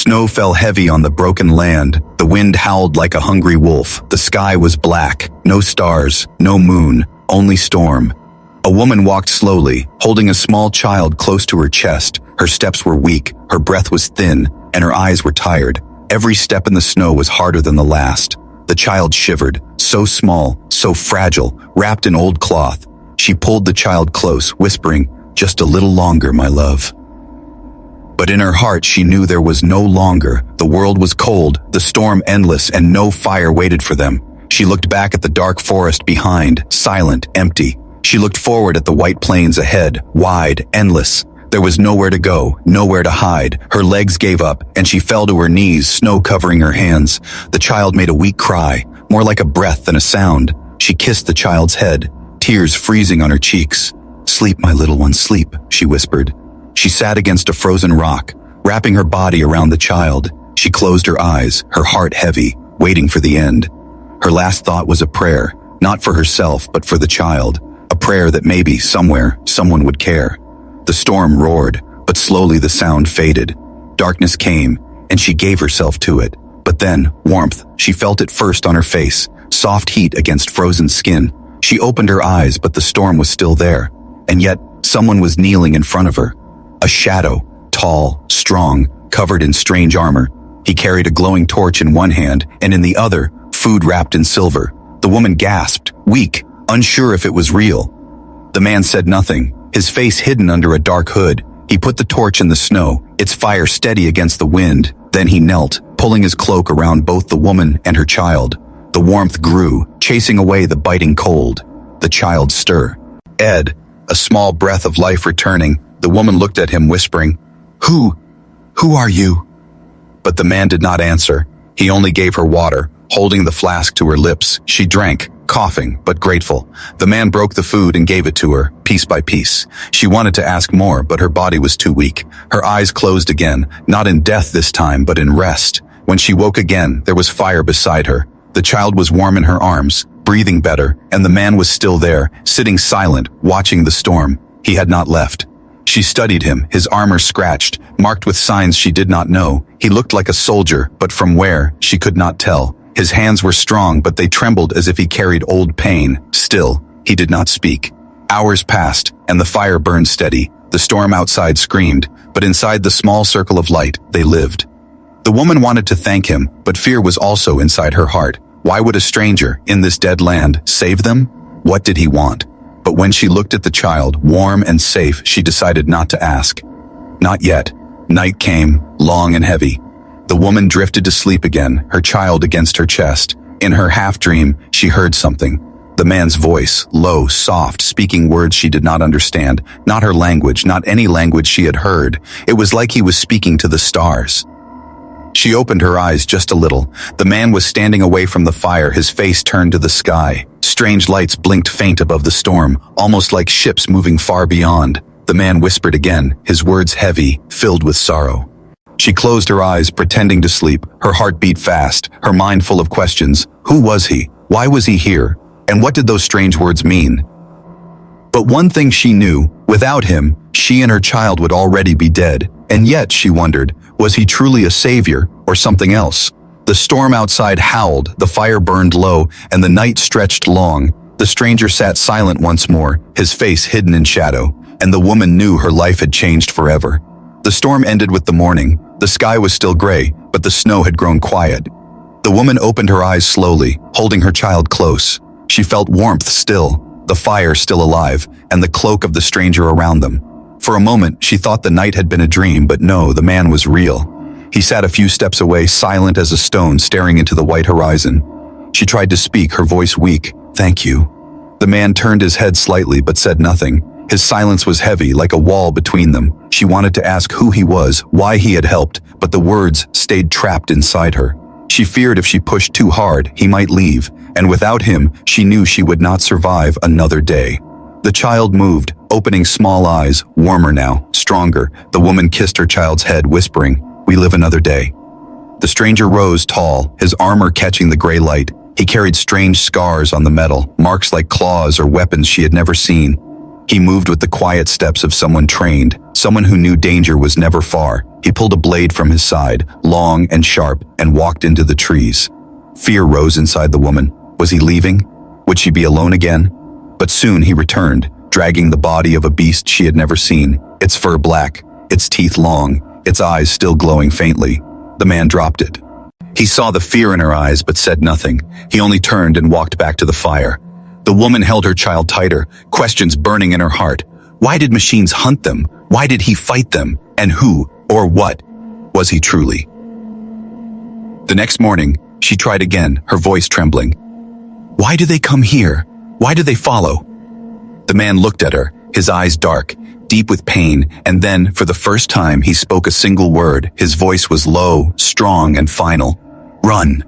Snow fell heavy on the broken land, the wind howled like a hungry wolf, the sky was black, no stars, no moon, only storm. A woman walked slowly, holding a small child close to her chest. Her steps were weak, her breath was thin, and her eyes were tired. Every step in the snow was harder than the last. The child shivered, so small, so fragile, wrapped in old cloth. She pulled the child close, whispering, "Just a little longer, my love." But in her heart she knew there was no longer. The world was cold, the storm endless, and no fire waited for them. She looked back at the dark forest behind, silent, empty. She looked forward at the white plains ahead, wide, endless. There was nowhere to go, nowhere to hide. Her legs gave up, and she fell to her knees, snow covering her hands. The child made a weak cry, more like a breath than a sound. She kissed the child's head, tears freezing on her cheeks. "Sleep, my little one, sleep," she whispered. She sat against a frozen rock, wrapping her body around the child. She closed her eyes, her heart heavy, waiting for the end. Her last thought was a prayer, not for herself, but for the child. A prayer that maybe, somewhere, someone would care. The storm roared, but slowly the sound faded. Darkness came, and she gave herself to it. But then, warmth, she felt it first on her face, soft heat against frozen skin. She opened her eyes, but the storm was still there. And yet, someone was kneeling in front of her. A shadow, tall, strong, covered in strange armor. He carried a glowing torch in one hand, and in the other, food wrapped in silver. The woman gasped, weak, unsure if it was real. The man said nothing, his face hidden under a dark hood. He put the torch in the snow, its fire steady against the wind. Then he knelt, pulling his cloak around both the woman and her child. The warmth grew, chasing away the biting cold. The child stirred. Ed, a small breath of life returning. The woman looked at him, whispering, Who are you?" But the man did not answer. He only gave her water, holding the flask to her lips. She drank, coughing, but grateful. The man broke the food and gave it to her, piece by piece. She wanted to ask more, but her body was too weak. Her eyes closed again, not in death this time, but in rest. When she woke again, there was fire beside her. The child was warm in her arms, breathing better, and the man was still there, sitting silent, watching the storm. He had not left. She studied him, his armor scratched, marked with signs she did not know. He looked like a soldier, but from where, she could not tell. His hands were strong, but they trembled as if he carried old pain. Still, he did not speak. Hours passed, and the fire burned steady. The storm outside screamed, but inside the small circle of light, they lived. The woman wanted to thank him, but fear was also inside her heart. Why would a stranger, in this dead land, save them? What did he want? But when she looked at the child, warm and safe, she decided not to ask. Not yet. Night came, long and heavy. The woman drifted to sleep again, her child against her chest. In her half-dream, she heard something. The man's voice, low, soft, speaking words she did not understand. Not her language, not any language she had heard. It was like he was speaking to the stars. She opened her eyes just a little. The man was standing away from the fire, his face turned to the sky. Strange lights blinked faint above the storm, almost like ships moving far beyond. The man whispered again, his words heavy, filled with sorrow. She closed her eyes, pretending to sleep. Her heart beat fast, her mind full of questions. Who was he? Why was he here? And what did those strange words mean? But one thing she knew, without him, she and her child would already be dead. And yet, she wondered, was he truly a savior or something else? The storm outside howled, the fire burned low, and the night stretched long. The stranger sat silent once more, his face hidden in shadow, and the woman knew her life had changed forever. The storm ended with the morning. The sky was still gray, but the snow had grown quiet. The woman opened her eyes slowly, holding her child close. She felt warmth still, the fire still alive, and the cloak of the stranger around them. For a moment, she thought the night had been a dream, but no, the man was real. He sat a few steps away, silent as a stone, staring into the white horizon. She tried to speak, her voice weak. "Thank you." The man turned his head slightly, but said nothing. His silence was heavy, like a wall between them. She wanted to ask who he was, why he had helped, but the words stayed trapped inside her. She feared if she pushed too hard, he might leave, and without him, she knew she would not survive another day. The child moved, opening small eyes, warmer now, stronger. The woman kissed her child's head, whispering, "We live another day." The stranger rose tall, his armor catching the gray light. He carried strange scars on the metal, marks like claws or weapons she had never seen. He moved with the quiet steps of someone trained, someone who knew danger was never far. He pulled a blade from his side, long and sharp, and walked into the trees. Fear rose inside the woman. Was he leaving? Would she be alone again? But soon he returned, dragging the body of a beast she had never seen, its fur black, its teeth long, its eyes still glowing faintly. The man dropped it. He saw the fear in her eyes but said nothing. He only turned and walked back to the fire. The woman held her child tighter, questions burning in her heart. Why did machines hunt them? Why did he fight them? And who, or what, was he truly? The next morning, she tried again, her voice trembling. Why do they come here? Why do they follow? The man looked at her, his eyes dark, deep with pain, and then, for the first time, he spoke a single word. His voice was low, strong, and final. Run.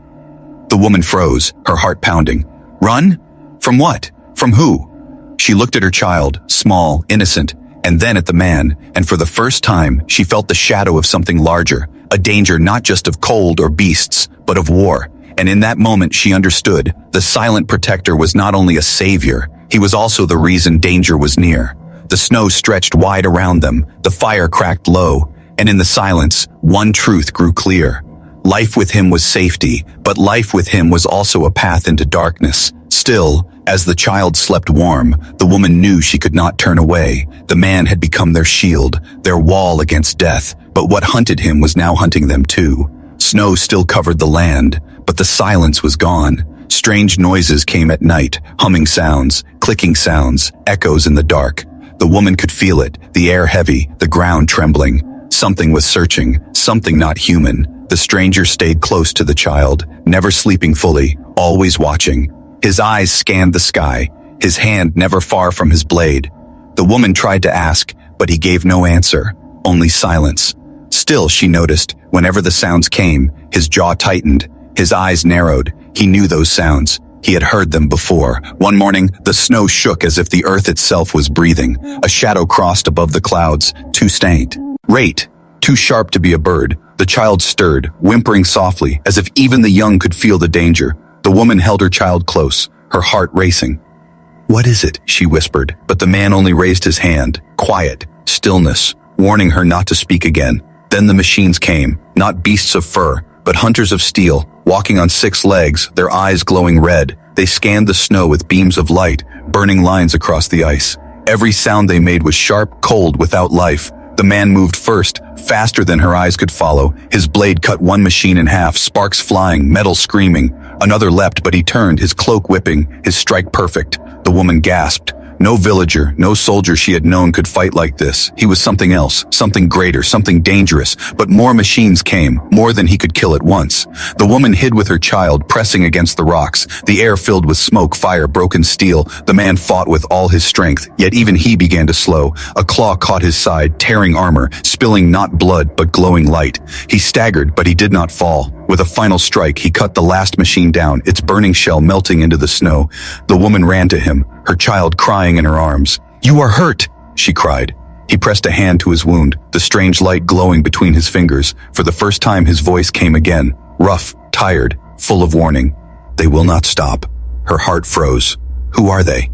The woman froze, her heart pounding. Run? From what? From who? She looked at her child, small, innocent, and then at the man, and for the first time, she felt the shadow of something larger, a danger not just of cold or beasts, but of war. And in that moment she understood, the silent protector was not only a savior, he was also the reason danger was near. The snow stretched wide around them, the fire cracked low, and in the silence, one truth grew clear. Life with him was safety, but life with him was also a path into darkness. Still, as the child slept warm, the woman knew she could not turn away. The man had become their shield, their wall against death, but what hunted him was now hunting them too. Snow still covered the land, but the silence was gone. Strange noises came at night, humming sounds, clicking sounds, echoes in the dark. The woman could feel it, the air heavy, the ground trembling. Something was searching, something not human. The stranger stayed close to the child, never sleeping fully, always watching. His eyes scanned the sky, his hand never far from his blade. The woman tried to ask, but he gave no answer, only silence. Still, she noticed, whenever the sounds came, his jaw tightened, his eyes narrowed. He knew those sounds. He had heard them before. One morning, the snow shook as if the earth itself was breathing. A shadow crossed above the clouds, too faint. Rate, too sharp to be a bird. The child stirred, whimpering softly, as if even the young could feel the danger. The woman held her child close, her heart racing. What is it? She whispered, but the man only raised his hand. Quiet, stillness, warning her not to speak again. Then the machines came, not beasts of fur, but hunters of steel, walking on 6 legs, their eyes glowing red. They scanned the snow with beams of light, burning lines across the ice. Every sound they made was sharp, cold, without life. The man moved first, faster than her eyes could follow. His blade cut one machine in half, sparks flying, metal screaming. Another leapt, but he turned, his cloak whipping, his strike perfect. The woman gasped. No villager, no soldier she had known could fight like this. He was something else, something greater, something dangerous. But more machines came, more than he could kill at once. The woman hid with her child, pressing against the rocks. The air filled with smoke, fire, broken steel. The man fought with all his strength, yet even he began to slow. A claw caught his side, tearing armor, spilling not blood, but glowing light. He staggered, but he did not fall. With a final strike, he cut the last machine down, its burning shell melting into the snow. The woman ran to him, her child crying in her arms. "You are hurt," she cried. He pressed a hand to his wound, the strange light glowing between his fingers. For the first time his voice came again, rough, tired, full of warning. "They will not stop." Her heart froze. "Who are they?"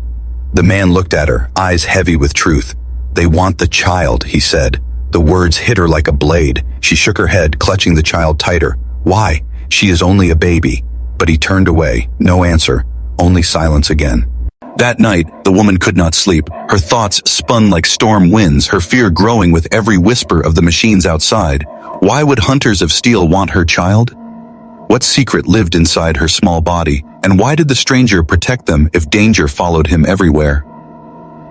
The man looked at her, eyes heavy with truth. "They want the child," he said. The words hit her like a blade. She shook her head, clutching the child tighter. "Why? She is only a baby." But he turned away, no answer, only silence again. That night, the woman could not sleep. Her thoughts spun like storm winds, her fear growing with every whisper of the machines outside. Why would hunters of steel want her child? What secret lived inside her small body, and why did the stranger protect them if danger followed him everywhere?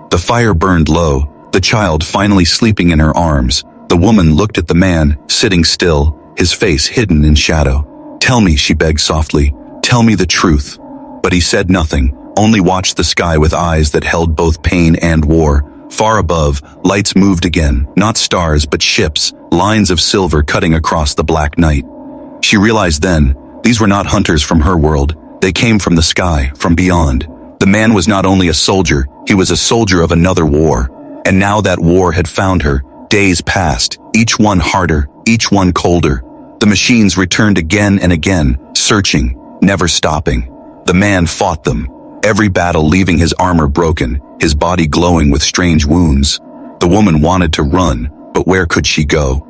The fire burned low, the child finally sleeping in her arms. The woman looked at the man, sitting still, his face hidden in shadow. "Tell me," she begged softly. "Tell me the truth." But he said nothing, only watched the sky with eyes that held both pain and war. Far above, lights moved again, not stars but ships, lines of silver cutting across the black night. She realized then, these were not hunters from her world. They came from the sky, from beyond. The man was not only a soldier, he was a soldier of another war. And now that war had found her. Days passed, each one harder, each one colder. The machines returned again and again, searching, never stopping. The man fought them, every battle leaving his armor broken, his body glowing with strange wounds. The woman wanted to run, but where could she go?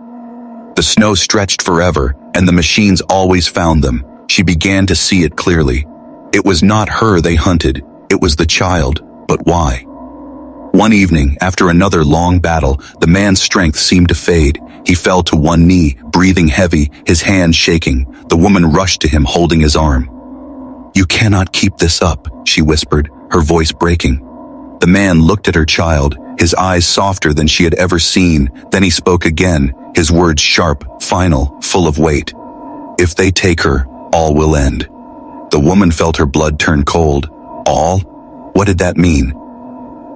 The snow stretched forever, and the machines always found them. She began to see it clearly. It was not her they hunted, it was the child, but why? One evening, after another long battle, the man's strength seemed to fade. He fell to one knee, breathing heavy, his hands shaking. The woman rushed to him, holding his arm. "You cannot keep this up," she whispered, her voice breaking. The man looked at her child, his eyes softer than she had ever seen. Then he spoke again, his words sharp, final, full of weight. "If they take her, all will end." The woman felt her blood turn cold. All? What did that mean?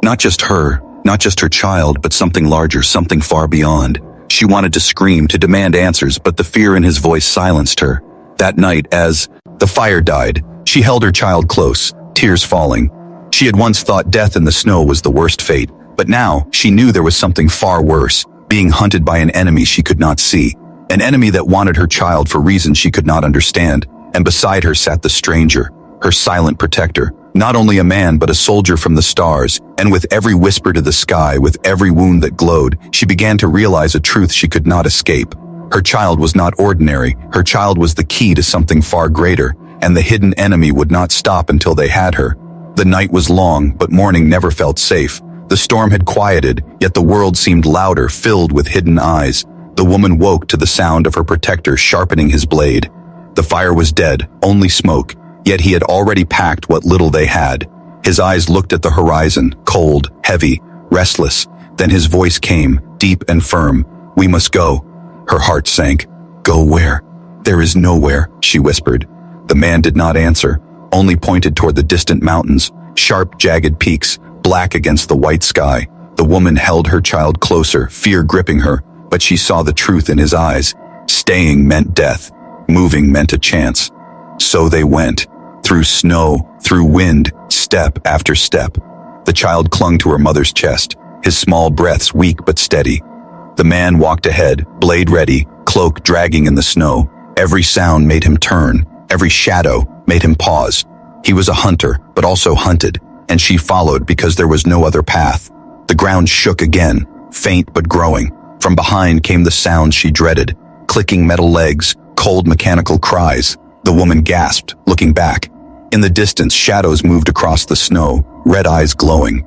Not just her, not just her child, but something larger, something far beyond. She wanted to scream, to demand answers, but the fear in his voice silenced her. That night, as the fire died, she held her child close, tears falling. She had once thought death in the snow was the worst fate, but now she knew there was something far worse, being hunted by an enemy she could not see. An enemy that wanted her child for reasons she could not understand, and beside her sat the stranger, her silent protector. Not only a man, but a soldier from the stars, and with every whisper to the sky, with every wound that glowed, she began to realize a truth she could not escape. Her child was not ordinary, her child was the key to something far greater, and the hidden enemy would not stop until they had her. The night was long, but morning never felt safe. The storm had quieted, yet the world seemed louder, filled with hidden eyes. The woman woke to the sound of her protector sharpening his blade. The fire was dead, only smoke. Yet he had already packed what little they had. His eyes looked at the horizon, cold, heavy, restless. Then his voice came, deep and firm. "We must go." Her heart sank. "Go where?" "There is nowhere," she whispered. The man did not answer, only pointed toward the distant mountains, sharp, jagged peaks, black against the white sky. The woman held her child closer, fear gripping her, but she saw the truth in his eyes. Staying meant death. Moving meant a chance. So they went. Through snow, through wind, step after step. The child clung to her mother's chest, his small breaths weak but steady. The man walked ahead, blade ready, cloak dragging in the snow. Every sound made him turn, every shadow made him pause. He was a hunter, but also hunted, and she followed because there was no other path. The ground shook again, faint but growing. From behind came the sounds she dreaded, clicking metal legs, cold mechanical cries. The woman gasped, looking back. In the distance, shadows moved across the snow, red eyes glowing.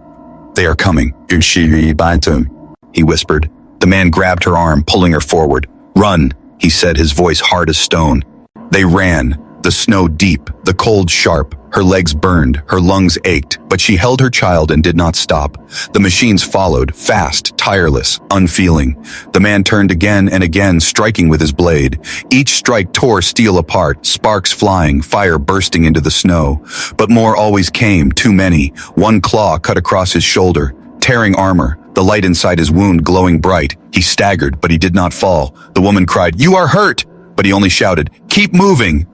"They are coming," he whispered. The man grabbed her arm, pulling her forward. "Run," he said, his voice hard as stone. They ran, the snow deep, the cold sharp. Her legs burned, her lungs ached, but she held her child and did not stop. The machines followed, fast, tireless, unfeeling. The man turned again and again, striking with his blade. Each strike tore steel apart, sparks flying, fire bursting into the snow. But more always came, too many. One claw cut across his shoulder, tearing armor, the light inside his wound glowing bright. He staggered, but he did not fall. The woman cried, "You are hurt!" But he only shouted, "Keep moving!"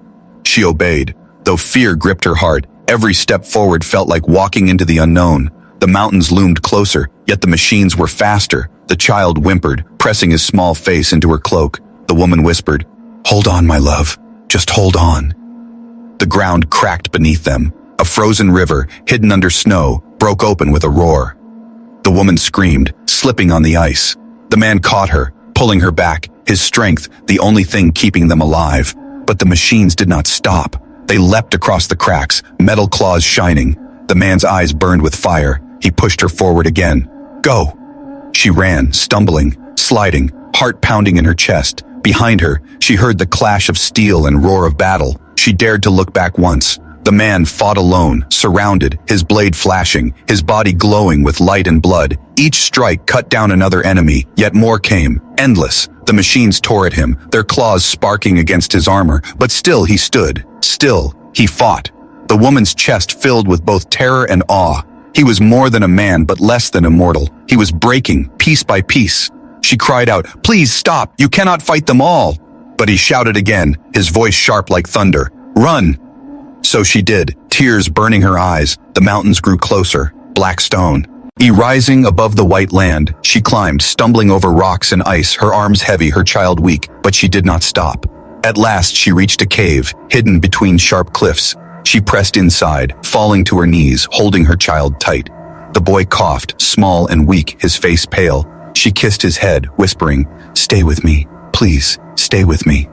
She obeyed. Though fear gripped her heart, every step forward felt like walking into the unknown. The mountains loomed closer, yet the machines were faster. The child whimpered, pressing his small face into her cloak. The woman whispered, "Hold on, my love. Just hold on." The ground cracked beneath them. A frozen river, hidden under snow, broke open with a roar. The woman screamed, slipping on the ice. The man caught her, pulling her back, his strength the only thing keeping them alive. But the machines did not stop. They leapt across the cracks, metal claws shining. The man's eyes burned with fire. He pushed her forward again. "Go!" She ran, stumbling, sliding, heart pounding in her chest. Behind her, she heard the clash of steel and roar of battle. She dared to look back once. The man fought alone, surrounded, his blade flashing, his body glowing with light and blood. Each strike cut down another enemy, yet more came, endless. The machines tore at him, their claws sparking against his armor, but still he stood. Still, he fought. The woman's chest filled with both terror and awe. He was more than a man, but less than immortal. He was breaking, piece by piece. She cried out, "Please stop, you cannot fight them all." But he shouted again, his voice sharp like thunder, "Run!" So she did, tears burning her eyes. The mountains grew closer, black stone. Rising above the white land, she climbed, stumbling over rocks and ice, her arms heavy, her child weak, but she did not stop. At last she reached a cave, hidden between sharp cliffs. She pressed inside, falling to her knees, holding her child tight. The boy coughed, small and weak, his face pale. She kissed his head, whispering, "Stay with me, Please, stay with me."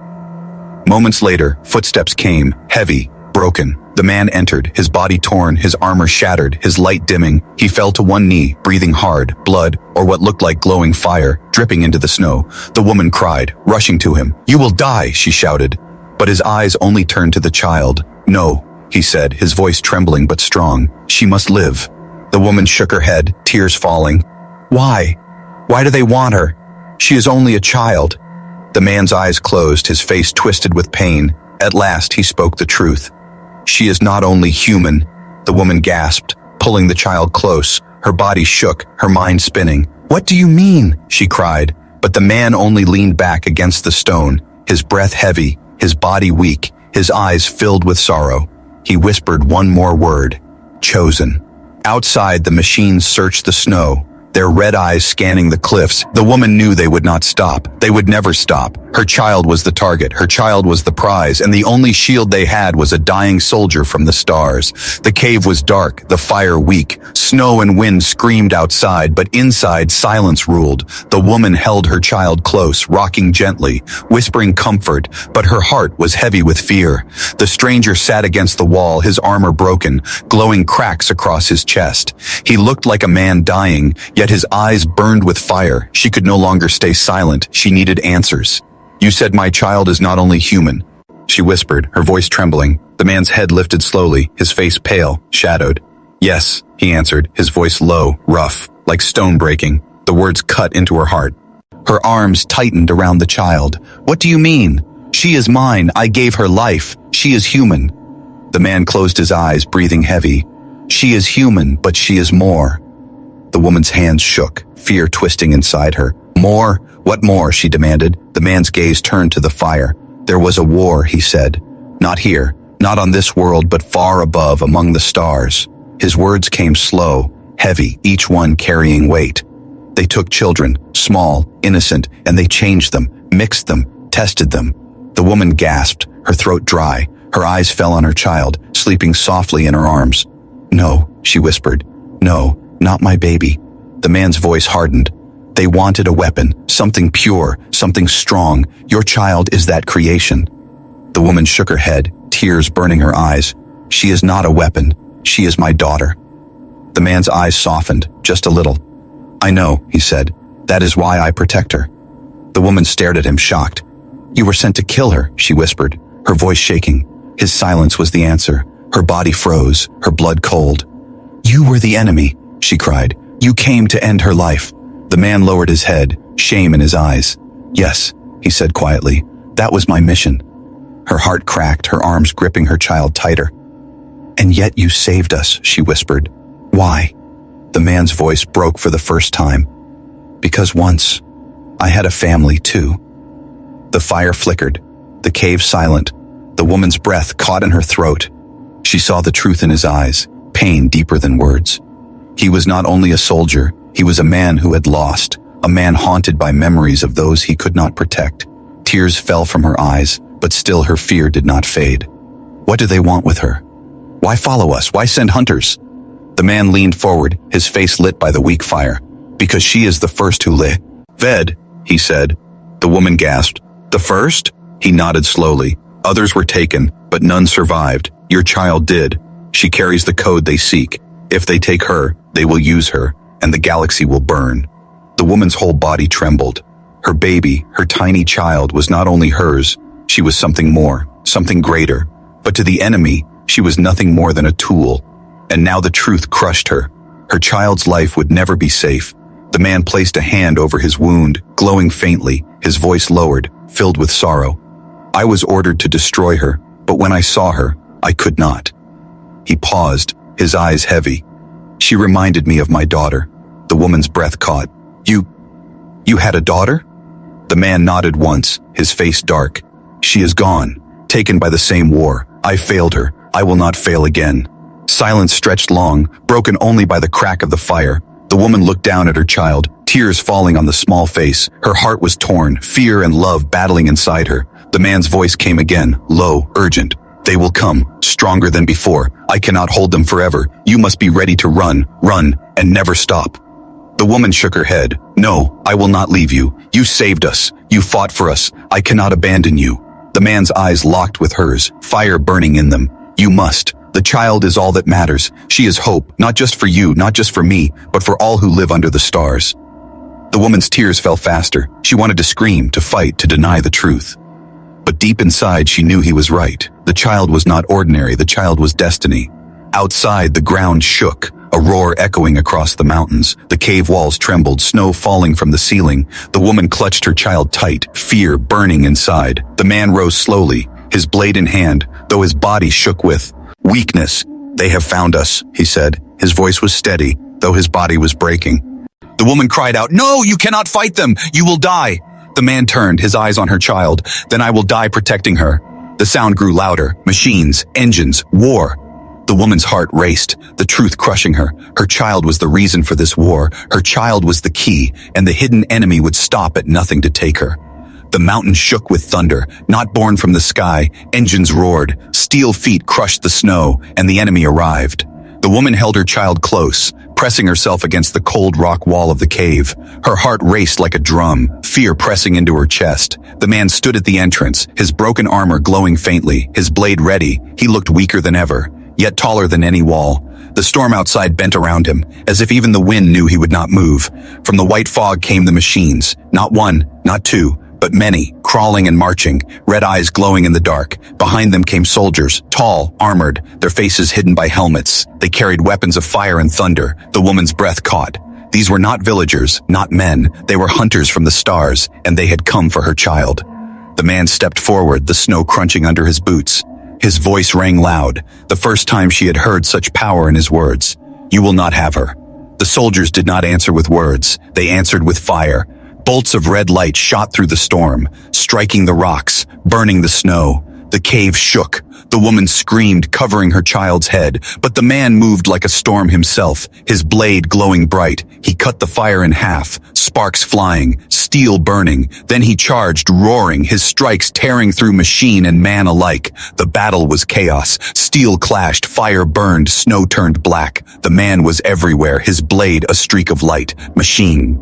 Moments later, footsteps came, heavy, broken. The man entered, his body torn, his armor shattered, his light dimming. He fell to one knee, breathing hard, blood, or what looked like glowing fire, dripping into the snow. The woman cried, rushing to him. "You will die," she shouted. But his eyes only turned to the child. "No," he said, his voice trembling but strong. "She must live." The woman shook her head, tears falling. "Why? Why do they want her? She is only a child." The man's eyes closed, his face twisted with pain. At last he spoke the truth. "She is not only human," the woman gasped, pulling the child close. Her body shook, her mind spinning. "What do you mean?" she cried. But the man only leaned back against the stone, his breath heavy, his body weak, his eyes filled with sorrow. He whispered one more word: "Chosen." Outside, the machines searched the snow, their red eyes scanning the cliffs. The woman knew they would not stop. They would never stop. Her child was the target. Her child was the prize, and the only shield they had was a dying soldier from the stars. The cave was dark, the fire weak. Snow and wind screamed outside, but inside silence ruled. The woman held her child close, rocking gently, whispering comfort, but her heart was heavy with fear. The stranger sat against the wall, his armor broken, glowing cracks across his chest. He looked like a man dying, yet his eyes burned with fire. She could no longer stay silent. She needed answers. "You said my child is not only human," she whispered, her voice trembling. The man's head lifted slowly, his face pale, shadowed. "Yes," he answered, his voice low, rough, like stone breaking. The words cut into her heart. Her arms tightened around the child. "What do you mean? She is mine. I gave her life. She is human." The man closed his eyes, breathing heavy. "She is human, but she is more." The woman's hands shook, fear twisting inside her. "More? What more?" she demanded. The man's gaze turned to the fire. "There was a war," he said. "Not here, not on this world, but far above, among the stars." His words came slow, heavy, each one carrying weight. "They took children, small, innocent, and they changed them, mixed them, tested them." The woman gasped, her throat dry. Her eyes fell on her child, sleeping softly in her arms. "No," she whispered. "No, not my baby." The man's voice hardened. "They wanted a weapon, something pure, something strong. Your child is that creation." The woman shook her head, tears burning her eyes. "She is not a weapon. She is my daughter." The man's eyes softened, just a little. "I know," he said. "That is why I protect her." The woman stared at him, shocked. "You were sent to kill her," she whispered, her voice shaking. His silence was the answer. Her body froze, her blood cold. "You were the enemy," she cried. "You came to end her life." The man lowered his head, shame in his eyes. "Yes," he said quietly, "that was my mission." Her heart cracked, her arms gripping her child tighter. "And yet you saved us," she whispered. "Why?" The man's voice broke for the first time. "Because once, I had a family too." The fire flickered, the cave silent, the woman's breath caught in her throat. She saw the truth in his eyes, pain deeper than words. He was not only a soldier, he was a man who had lost, a man haunted by memories of those he could not protect. Tears fell from her eyes, but still her fear did not fade. What do they want with her? Why follow us? Why send hunters? The man leaned forward, his face lit by the weak fire. "Because she is the first who ved," he said. The woman gasped. "The first?" He nodded slowly. "Others were taken, but none survived. Your child did. She carries the code they seek. If they take her, they will use her, and the galaxy will burn." The woman's whole body trembled. Her baby, her tiny child, was not only hers, she was something more, something greater. But to the enemy, she was nothing more than a tool. And now the truth crushed her. Her child's life would never be safe. The man placed a hand over his wound, glowing faintly, his voice lowered, filled with sorrow. "I was ordered to destroy her, but when I saw her, I could not." He paused, his eyes heavy. "She reminded me of my daughter." The woman's breath caught. You had a daughter?" The man nodded once, his face dark. "She is gone, taken by the same war. I failed her. I will not fail again." Silence stretched long, broken only by the crack of the fire. The woman looked down at her child, tears falling on the small face. Her heart was torn, fear and love battling inside her. The man's voice came again, low, urgent. "They will come, stronger than before. I cannot hold them forever. You must be ready to run, and never stop." The woman shook her head. No, I will not leave you. You saved us. You fought for us. I cannot abandon you. The man's eyes locked with hers, fire burning in them. You must. The child is all that matters. She is hope, not just for you, not just for me, but for all who live under the stars. The woman's tears fell faster. She wanted to scream, to fight, to deny the truth. But deep inside, she knew he was right. The child was not ordinary. The child was destiny. Outside, the ground shook, a roar echoing across the mountains. The cave walls trembled, snow falling from the ceiling. The woman clutched her child tight, fear burning inside. The man rose slowly, his blade in hand, though his body shook with weakness. They have found us, he said. His voice was steady, though his body was breaking. The woman cried out, "No, you cannot fight them! You will die!" The man turned, his eyes on her child. "Then I will die protecting her." The sound grew louder. Machines, engines, war. The woman's heart raced, the truth crushing her. Her child was the reason for this war. Her child was the key, and the hidden enemy would stop at nothing to take her. The mountain shook with thunder, not born from the sky. Engines roared, steel feet crushed the snow, and the enemy arrived. The woman held her child close, pressing herself against the cold rock wall of the cave. Her heart raced like a drum, fear pressing into her chest. The man stood at the entrance, his broken armor glowing faintly, his blade ready. He looked weaker than ever, yet taller than any wall. The storm outside bent around him, as if even the wind knew he would not move. From the white fog came the machines, not one, not two, but many, crawling and marching, red eyes glowing in the dark. Behind them came soldiers, tall, armored, their faces hidden by helmets. They carried weapons of fire and thunder. The woman's breath caught. These were not villagers, not men. They were hunters from the stars, and they had come for her child. The man stepped forward, the snow crunching under his boots. His voice rang loud, the first time she had heard such power in his words. "You will not have her." The soldiers did not answer with words. They answered with fire. Bolts of red light shot through the storm, striking the rocks, burning the snow. The cave shook. The woman screamed, covering her child's head, but the man moved like a storm himself, his blade glowing bright. He cut the fire in half, sparks flying, steel burning. Then he charged, roaring, his strikes tearing through machine and man alike. The battle was chaos. Steel clashed, fire burned, snow turned black. The man was everywhere, his blade a streak of light. Machine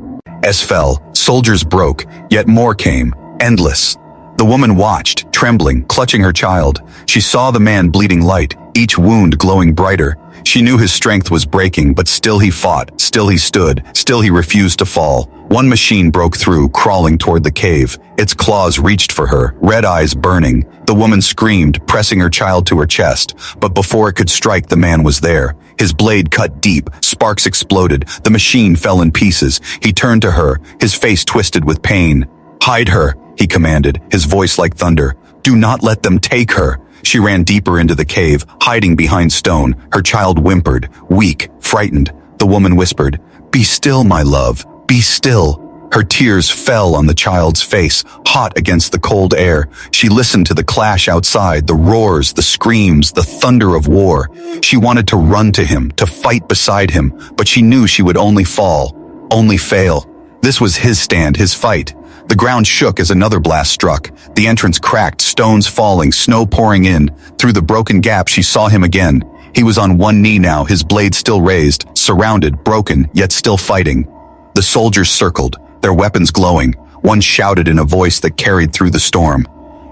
fell, soldiers broke, yet more came, endless. The woman watched, trembling, clutching her child. She saw the man bleeding light, each wound glowing brighter. She knew his strength was breaking, but still he fought, still he stood, still he refused to fall. One machine broke through, crawling toward the cave. Its claws reached for her, red eyes burning. The woman screamed, pressing her child to her chest, but before it could strike, the man was there. His blade cut deep, sparks exploded, the machine fell in pieces. He turned to her, his face twisted with pain. "Hide her," he commanded, his voice like thunder. "Do not let them take her." She ran deeper into the cave, hiding behind stone. Her child whimpered, weak, frightened. The woman whispered, "Be still, my love, be still." Her tears fell on the child's face, hot against the cold air. She listened to the clash outside, the roars, the screams, the thunder of war. She wanted to run to him, to fight beside him, but she knew she would only fall, only fail. This was his stand, his fight. The ground shook as another blast struck. The entrance cracked, stones falling, snow pouring in. Through the broken gap, she saw him again. He was on one knee now, his blade still raised, surrounded, broken, yet still fighting. The soldiers circled, their weapons glowing. One shouted in a voice that carried through the storm,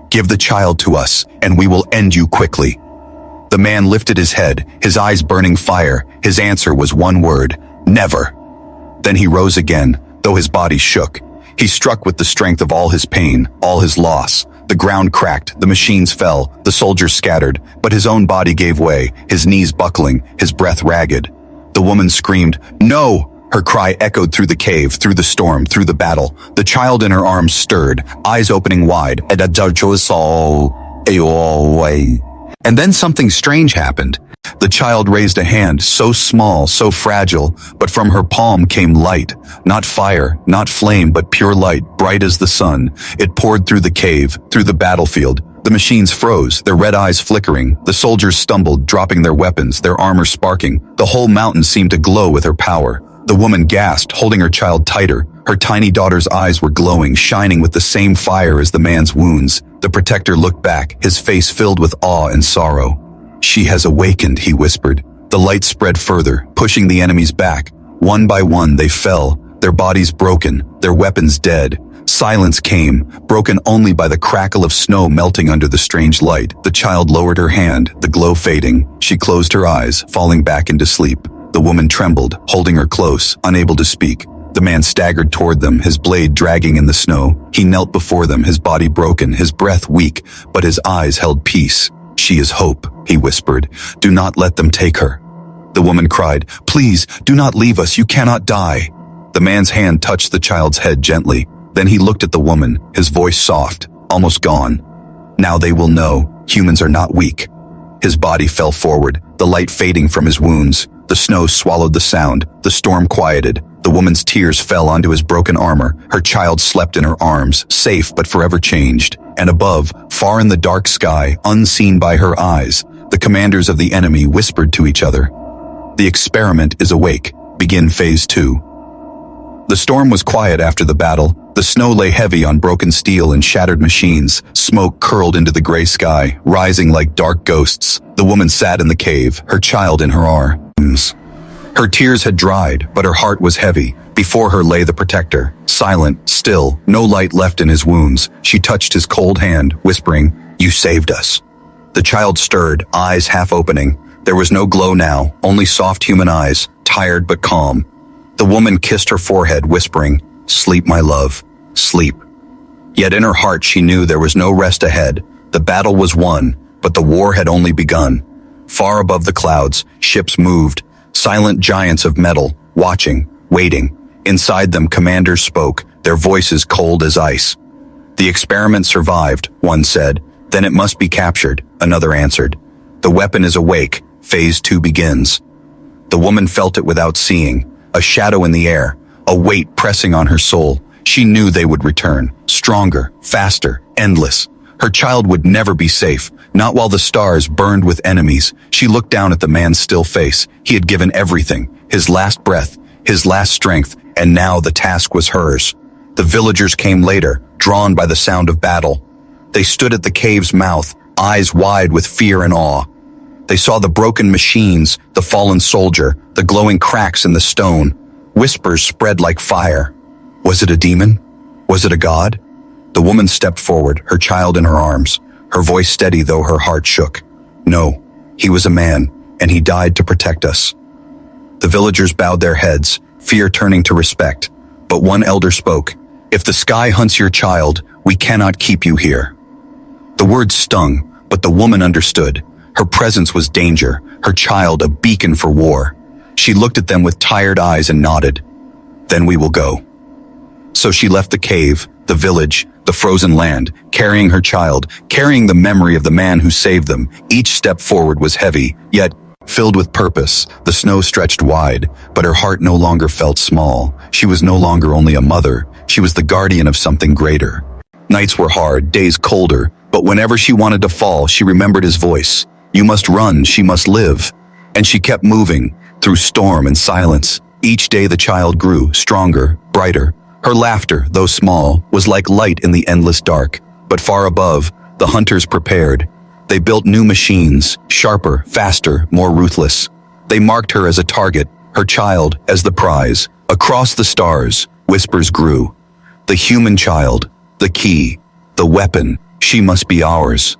"Give the child to us, and we will end you quickly." The man lifted his head, his eyes burning fire. His answer was one word, "Never." Then he rose again, though his body shook. He struck with the strength of all his pain, all his loss. The ground cracked, the machines fell, the soldiers scattered, but his own body gave way, his knees buckling, his breath ragged. The woman screamed, "No!" Her cry echoed through the cave, through the storm, through the battle. The child in her arms stirred, eyes opening wide. And then something strange happened. The child raised a hand, so small, so fragile, but from her palm came light. Not fire, not flame, but pure light, bright as the sun. It poured through the cave, through the battlefield. The machines froze, their red eyes flickering. The soldiers stumbled, dropping their weapons, their armor sparking. The whole mountain seemed to glow with her power. The woman gasped, holding her child tighter. Her tiny daughter's eyes were glowing, shining with the same fire as the man's wounds. The protector looked back, his face filled with awe and sorrow. "She has awakened," he whispered. The light spread further, pushing the enemies back. One by one they fell, their bodies broken, their weapons dead. Silence came, broken only by the crackle of snow melting under the strange light. The child lowered her hand, the glow fading. She closed her eyes, falling back into sleep. The woman trembled, holding her close, unable to speak. The man staggered toward them, his blade dragging in the snow. He knelt before them, his body broken, his breath weak, but his eyes held peace. "She is hope," he whispered. "Do not let them take her." The woman cried, "Please, do not leave us, you cannot die." The man's hand touched the child's head gently. Then he looked at the woman, his voice soft, almost gone. "Now they will know, humans are not weak." His body fell forward, the light fading from his wounds. The snow swallowed the sound, the storm quieted. The woman's tears fell onto his broken armor. Her child slept in her arms, safe but forever changed. And above, far in the dark sky, unseen by her eyes, the commanders of the enemy whispered to each other. "The experiment is awake. Begin phase 2. The storm was quiet after the battle. The snow lay heavy on broken steel and shattered machines. Smoke curled into the gray sky, rising like dark ghosts. The woman sat in the cave, her child in her arms. Her tears had dried, but her heart was heavy. Before her lay the protector, silent, still, no light left in his wounds. She touched his cold hand, whispering, "You saved us." The child stirred, eyes half opening. There was no glow now, only soft human eyes, tired but calm. The woman kissed her forehead, whispering, "Sleep, my love, sleep." Yet in her heart she knew there was no rest ahead. The battle was won, but the war had only begun. Far above the clouds, ships moved, silent giants of metal, watching, waiting. Inside them commanders spoke, their voices cold as ice. "The experiment survived," one said. "Then it must be captured," another answered. "The weapon is awake, phase 2 begins." The woman felt it without seeing, a shadow in the air, a weight pressing on her soul. She knew they would return, stronger, faster, endless. Her child would never be safe, not while the stars burned with enemies. She looked down at the man's still face. He had given everything, his last breath, his last strength, and now the task was hers. The villagers came later, drawn by the sound of battle. They stood at the cave's mouth, eyes wide with fear and awe. They saw the broken machines, the fallen soldier, the glowing cracks in the stone. Whispers spread like fire. Was it a demon? Was it a god? The woman stepped forward, her child in her arms, her voice steady though her heart shook. "No, he was a man, and he died to protect us." The villagers bowed their heads, fear turning to respect. But one elder spoke, "If the sky hunts your child, we cannot keep you here." The words stung, but the woman understood. Her presence was danger, her child a beacon for war. She looked at them with tired eyes and nodded. "Then we will go." So she left the cave, the village, the frozen land, carrying her child, carrying the memory of the man who saved them. Each step forward was heavy, yet filled with purpose. The snow stretched wide, but her heart no longer felt small. She was no longer only a mother, she was the guardian of something greater. Nights were hard, days colder, but whenever she wanted to fall, she remembered his voice. "You must run, she must live." And she kept moving, through storm and silence. Each day the child grew, stronger, brighter. Her laughter, though small, was like light in the endless dark. But far above, the hunters prepared. They built new machines, sharper, faster, more ruthless. They marked her as a target, her child as the prize. Across the stars, whispers grew. The human child, the key, the weapon, she must be ours.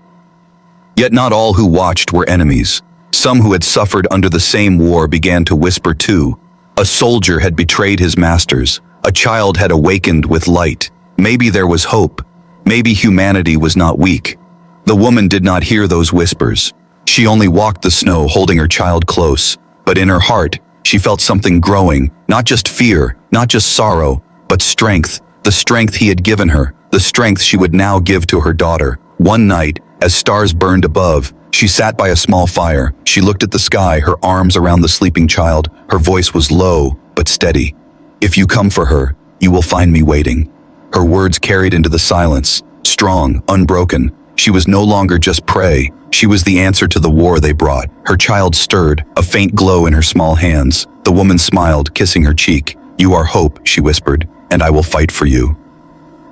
Yet not all who watched were enemies. Some who had suffered under the same war began to whisper too. A soldier had betrayed his masters. A child had awakened with light. Maybe there was hope. Maybe humanity was not weak. The woman did not hear those whispers. She only walked the snow holding her child close. But in her heart, she felt something growing. Not just fear, not just sorrow, but strength. The strength he had given her. The strength she would now give to her daughter. One night, as stars burned above, she sat by a small fire. She looked at the sky, her arms around the sleeping child. Her voice was low, but steady. "If you come for her, you will find me waiting." Her words carried into the silence, strong, unbroken. She was no longer just prey. She was the answer to the war they brought. Her child stirred, a faint glow in her small hands. The woman smiled, kissing her cheek. "You are hope," she whispered, "and I will fight for you."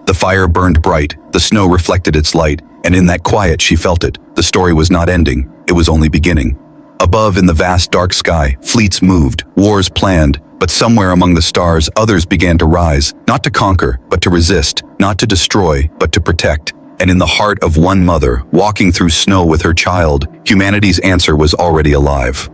The fire burned bright, the snow reflected its light, and in that quiet she felt it. The story was not ending, it was only beginning. Above in the vast dark sky, fleets moved, wars planned, but somewhere among the stars others began to rise, not to conquer, but to resist, not to destroy, but to protect. And in the heart of one mother, walking through snow with her child, humanity's answer was already alive.